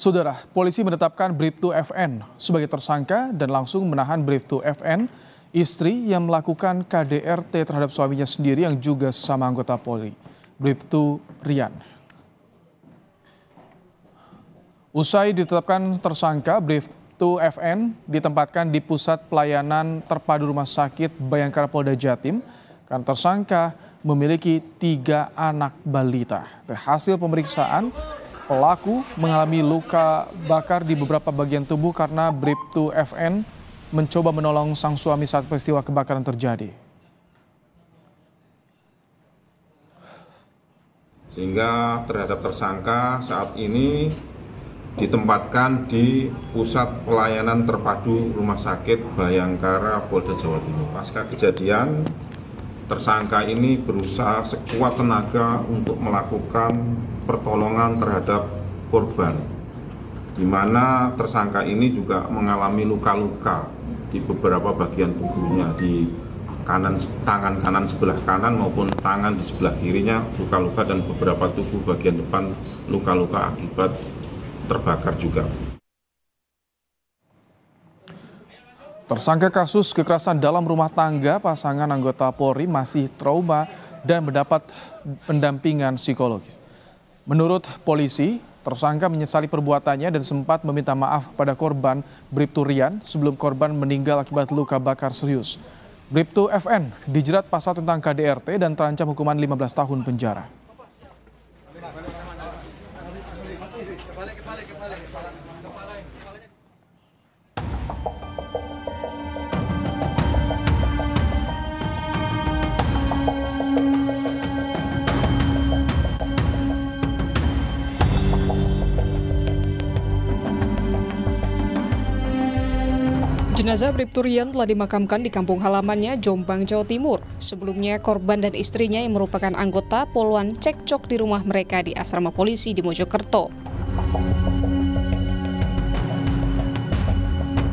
Saudara, polisi menetapkan Bribtu FN sebagai tersangka dan langsung menahan Bribtu FN, istri yang melakukan KDRT terhadap suaminya sendiri yang juga sesama anggota Polri, Bribtu Rian. Usai ditetapkan tersangka, Bribtu FN ditempatkan di Pusat Pelayanan Terpadu Rumah Sakit Bayangkara Polda Jatim karena tersangka memiliki 3 anak balita. Dari hasil pemeriksaan, pelaku mengalami luka bakar di beberapa bagian tubuh karena Bribtu FN mencoba menolong sang suami saat peristiwa kebakaran terjadi. Sehingga terhadap tersangka saat ini ditempatkan di Pusat Pelayanan Terpadu Rumah Sakit Bayangkara Polda Jawa Timur. Pasca kejadian, tersangka ini berusaha sekuat tenaga untuk melakukan pertolongan terhadap korban, di mana tersangka ini juga mengalami luka-luka di beberapa bagian tubuhnya, di tangan kanan sebelah kanan maupun tangan di sebelah kirinya luka-luka, dan beberapa tubuh bagian depan luka-luka akibat terbakar juga. Tersangka kasus kekerasan dalam rumah tangga pasangan anggota Polri masih trauma dan mendapat pendampingan psikologis. Menurut polisi, tersangka menyesali perbuatannya dan sempat meminta maaf pada korban Bribtu Rian sebelum korban meninggal akibat luka bakar serius. Bribtu FN dijerat pasal tentang KDRT dan terancam hukuman 15 tahun penjara. Jenazah Bribtu Rian telah dimakamkan di kampung halamannya, Jombang, Jawa Timur. Sebelumnya, korban dan istrinya yang merupakan anggota Poluan cekcok di rumah mereka di asrama polisi di Mojokerto.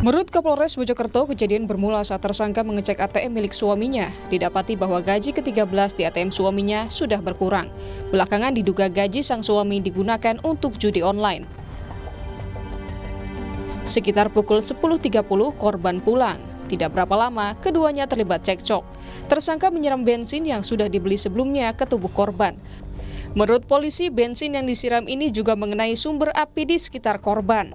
Menurut Kapolres Mojokerto, kejadian bermula saat tersangka mengecek ATM milik suaminya. Didapati bahwa gaji ke-13 di ATM suaminya sudah berkurang. Belakangan diduga gaji sang suami digunakan untuk judi online. Sekitar pukul 10.30 korban pulang. Tidak berapa lama, keduanya terlibat cekcok. Tersangka menyiram bensin yang sudah dibeli sebelumnya ke tubuh korban. Menurut polisi, bensin yang disiram ini juga mengenai sumber api di sekitar korban.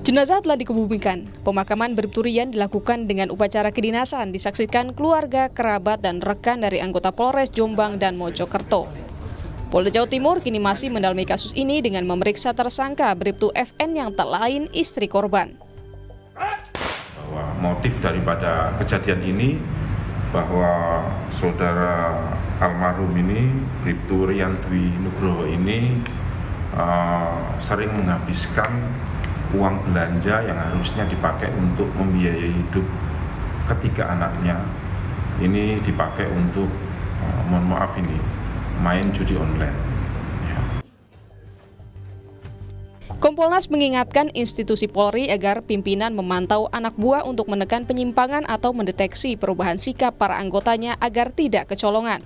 Jenazah telah dikebumikan. Pemakaman Bribtu Rian dilakukan dengan upacara kedinasan, disaksikan keluarga, kerabat, dan rekan dari anggota Polres Jombang dan Mojokerto. Polda Jawa Timur kini masih mendalami kasus ini dengan memeriksa tersangka Bribtu FN yang tak lain istri korban. Bahwa motif daripada kejadian ini, bahwa saudara almarhum ini, Bribtu Rian Dwi Nugroho ini sering menghabiskan uang belanja yang harusnya dipakai untuk membiayai hidup ketiga anaknya. Ini dipakai untuk, mohon maaf ini, main judi online. Kompolnas mengingatkan institusi Polri agar pimpinan memantau anak buah untuk menekan penyimpangan atau mendeteksi perubahan sikap para anggotanya agar tidak kecolongan.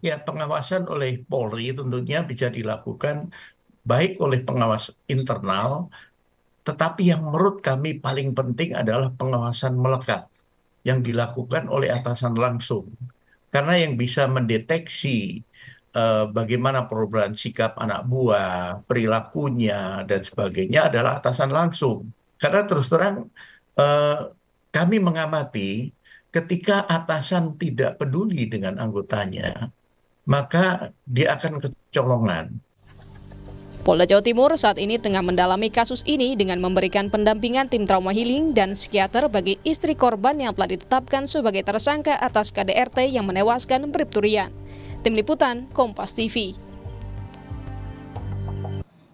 Ya, pengawasan oleh Polri tentunya bisa dilakukan baik oleh pengawas internal, tetapi yang menurut kami paling penting adalah pengawasan melekat yang dilakukan oleh atasan langsung. Karena yang bisa mendeteksi bagaimana perubahan sikap anak buah, perilakunya, dan sebagainya adalah atasan langsung. Karena terus terang kami mengamati ketika atasan tidak peduli dengan anggotanya, maka dia akan kecolongan. Polda Jawa Timur saat ini tengah mendalami kasus ini dengan memberikan pendampingan tim trauma healing dan psikiater bagi istri korban yang telah ditetapkan sebagai tersangka atas KDRT yang menewaskan Bribtu Rian. Tim Liputan, Kompas TV.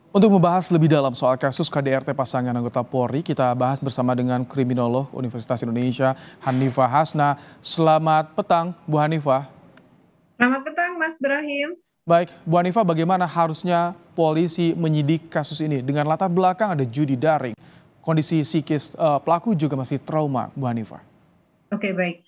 Untuk membahas lebih dalam soal kasus KDRT pasangan anggota Polri, kita bahas bersama dengan kriminolog Universitas Indonesia, Hanifah Hasna. Selamat petang, Bu Hanifah. Selamat petang, Mas Brahim. Baik, Bu Hanifah, bagaimana harusnya polisi menyidik kasus ini? Dengan latar belakang ada judi daring, kondisi psikis pelaku juga masih trauma, Bu Hanifah. Oke, baik.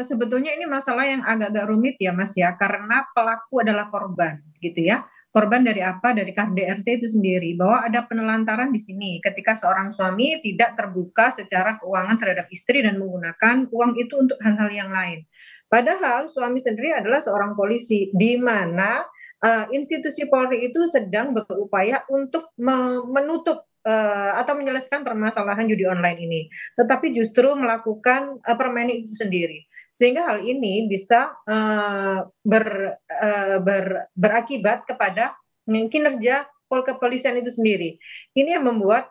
Sebetulnya ini masalah yang agak-agak rumit ya Mas ya, karena pelaku adalah korban gitu ya. Korban dari apa? Dari KDRT itu sendiri, bahwa ada penelantaran di sini ketika seorang suami tidak terbuka secara keuangan terhadap istri dan menggunakan uang itu untuk hal-hal yang lain. Padahal suami sendiri adalah seorang polisi, di mana institusi Polri itu sedang berupaya untuk menutup atau menyelesaikan permasalahan judi online ini, tetapi justru melakukan permainan itu sendiri. Sehingga hal ini bisa berakibat kepada kinerja kepolisian itu sendiri. Ini yang membuat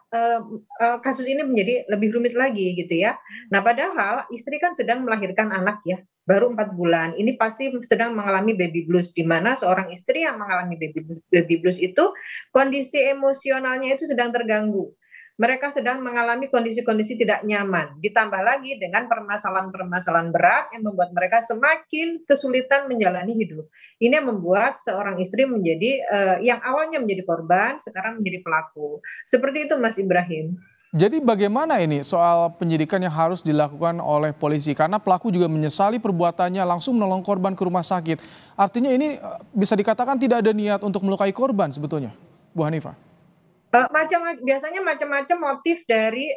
kasus ini menjadi lebih rumit lagi gitu ya. Nah, padahal istri kan sedang melahirkan anak ya, baru 4 bulan. Ini pasti sedang mengalami baby blues, di mana seorang istri yang mengalami baby blues itu kondisi emosionalnya itu sedang terganggu. Mereka sedang mengalami kondisi-kondisi tidak nyaman, ditambah lagi dengan permasalahan-permasalahan berat yang membuat mereka semakin kesulitan menjalani hidup. Ini yang membuat seorang istri menjadi yang awalnya menjadi korban, sekarang menjadi pelaku. Seperti itu, Mas Ibrahim. Jadi bagaimana ini soal penyidikan yang harus dilakukan oleh polisi? Karena pelaku juga menyesali perbuatannya, langsung menolong korban ke rumah sakit. Artinya ini bisa dikatakan tidak ada niat untuk melukai korban sebetulnya, Bu Hanifah? Biasanya macam-macam motif dari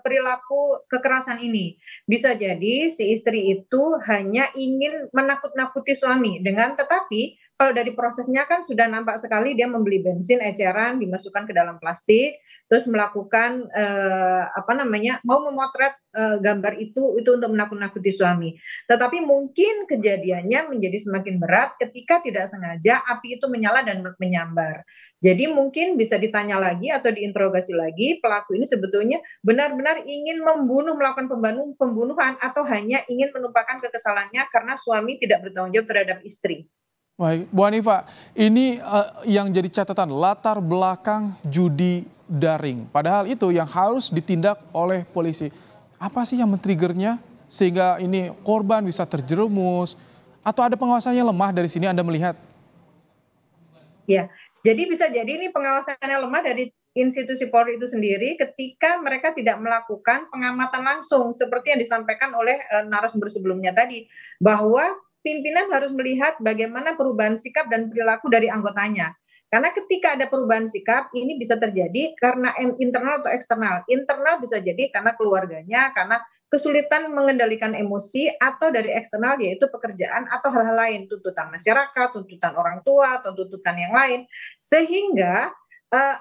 perilaku kekerasan ini. Bisa jadi si istri itu hanya ingin menakut-nakuti suami tetapi kalau dari prosesnya kan sudah nampak sekali dia membeli bensin eceran dimasukkan ke dalam plastik, terus melakukan mau memotret gambar itu untuk menakut-nakuti suami. Tetapi mungkin kejadiannya menjadi semakin berat ketika tidak sengaja api itu menyala dan menyambar. Jadi mungkin bisa ditanya lagi atau diinterogasi lagi, pelaku ini sebetulnya benar-benar ingin melakukan pembunuhan atau hanya ingin menumpahkan kekesalannya karena suami tidak bertanggung jawab terhadap istri. Baik, Bu Hanifah, ini yang jadi catatan latar belakang judi daring. Padahal itu yang harus ditindak oleh polisi. Apa sih yang men-triggernya sehingga ini korban bisa terjerumus? Atau ada pengawasannya lemah dari sini Anda melihat? Ya, jadi bisa jadi ini pengawasannya lemah dari institusi Polri itu sendiri ketika mereka tidak melakukan pengamatan langsung seperti yang disampaikan oleh narasumber sebelumnya tadi, bahwa pimpinan harus melihat bagaimana perubahan sikap dan perilaku dari anggotanya. Karena ketika ada perubahan sikap, ini bisa terjadi karena internal atau eksternal. Internal bisa jadi karena keluarganya, karena kesulitan mengendalikan emosi, atau dari eksternal yaitu pekerjaan atau hal-hal lain, tuntutan masyarakat, tuntutan orang tua, atau tuntutan yang lain. Sehingga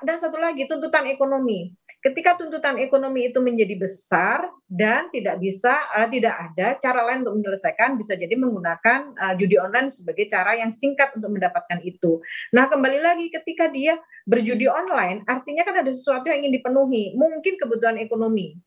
dan satu lagi tuntutan ekonomi. Ketika tuntutan ekonomi itu menjadi besar dan tidak ada cara lain untuk menyelesaikan, bisa jadi menggunakan judi online sebagai cara yang singkat untuk mendapatkan itu. Nah, kembali lagi ketika dia berjudi online, artinya kan ada sesuatu yang ingin dipenuhi, mungkin kebutuhan ekonomi.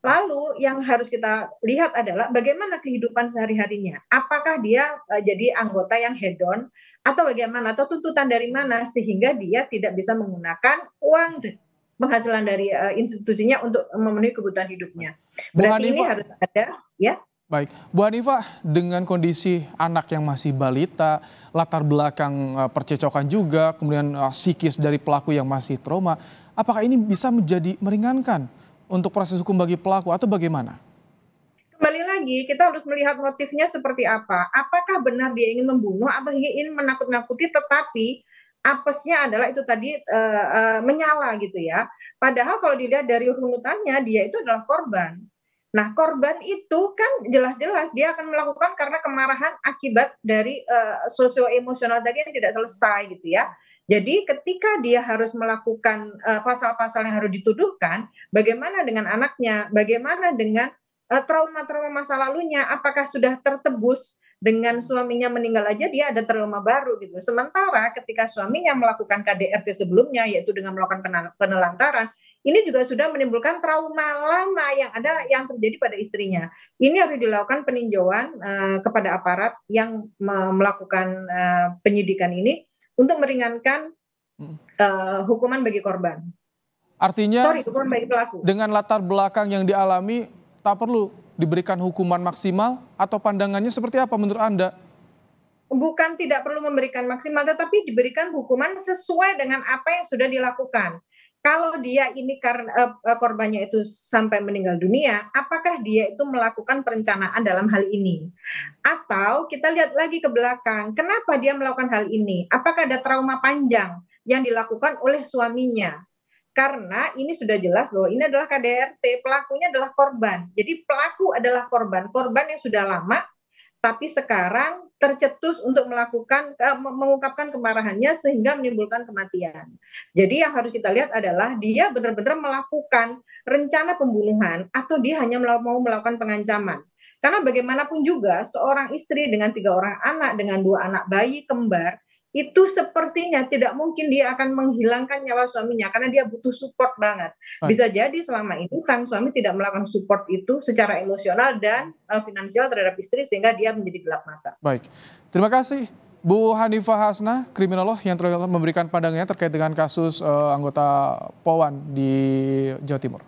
Lalu yang harus kita lihat adalah bagaimana kehidupan sehari-harinya. Apakah dia jadi anggota yang hedon atau bagaimana, atau tuntutan dari mana sehingga dia tidak bisa menggunakan uang penghasilan dari institusinya untuk memenuhi kebutuhan hidupnya. Berarti ini harus ada, ya. Baik, Bu Hanifah, dengan kondisi anak yang masih balita, latar belakang percecokan juga, kemudian psikis dari pelaku yang masih trauma, apakah ini bisa menjadi meringankan untuk proses hukum bagi pelaku atau bagaimana? Kembali lagi, kita harus melihat motifnya seperti apa. Apakah benar dia ingin membunuh atau ingin menakut-nakuti, tetapi apesnya adalah itu tadi menyala gitu ya. Padahal kalau dilihat dari runutannya, dia itu adalah korban. Nah, korban itu kan jelas-jelas dia akan melakukan karena kemarahan akibat dari sosio-emosional tadi yang tidak selesai gitu ya. Jadi ketika dia harus melakukan pasal-pasal yang harus dituduhkan, bagaimana dengan anaknya, bagaimana dengan trauma-trauma masa lalunya, apakah sudah tertebus dengan suaminya meninggal aja dia ada trauma baru gitu. Sementara ketika suaminya melakukan KDRT sebelumnya, yaitu dengan melakukan penelantaran, ini juga sudah menimbulkan trauma lama yang terjadi pada istrinya. Ini harus dilakukan peninjauan kepada aparat yang melakukan penyidikan ini untuk meringankan hukuman bagi korban. Artinya hukuman bagi pelaku. Dengan latar belakang yang dialami, tak perlu diberikan hukuman maksimal atau pandangannya seperti apa menurut Anda? Bukan tidak perlu memberikan maksimal, tetapi diberikan hukuman sesuai dengan apa yang sudah dilakukan. Kalau dia ini karena korbannya itu sampai meninggal dunia, apakah dia itu melakukan perencanaan dalam hal ini? Atau kita lihat lagi ke belakang, kenapa dia melakukan hal ini? Apakah ada trauma panjang yang dilakukan oleh suaminya? Karena ini sudah jelas bahwa ini adalah KDRT, pelakunya adalah korban. Jadi pelaku adalah korban yang sudah lama tapi sekarang tercetus untuk mengungkapkan kemarahannya sehingga menimbulkan kematian. Jadi yang harus kita lihat adalah dia benar-benar melakukan rencana pembunuhan atau dia hanya mau melakukan pengancaman. Karena bagaimanapun juga seorang istri dengan 3 orang anak, dengan 2 anak bayi kembar, itu sepertinya tidak mungkin dia akan menghilangkan nyawa suaminya karena dia butuh support banget. Bisa jadi selama ini sang suami tidak melakukan support itu secara emosional dan finansial terhadap istri sehingga dia menjadi gelap mata. Baik, terima kasih Bu Hanifah Hasnah, kriminolog yang telah memberikan pandangannya terkait dengan kasus anggota POWAN di Jawa Timur.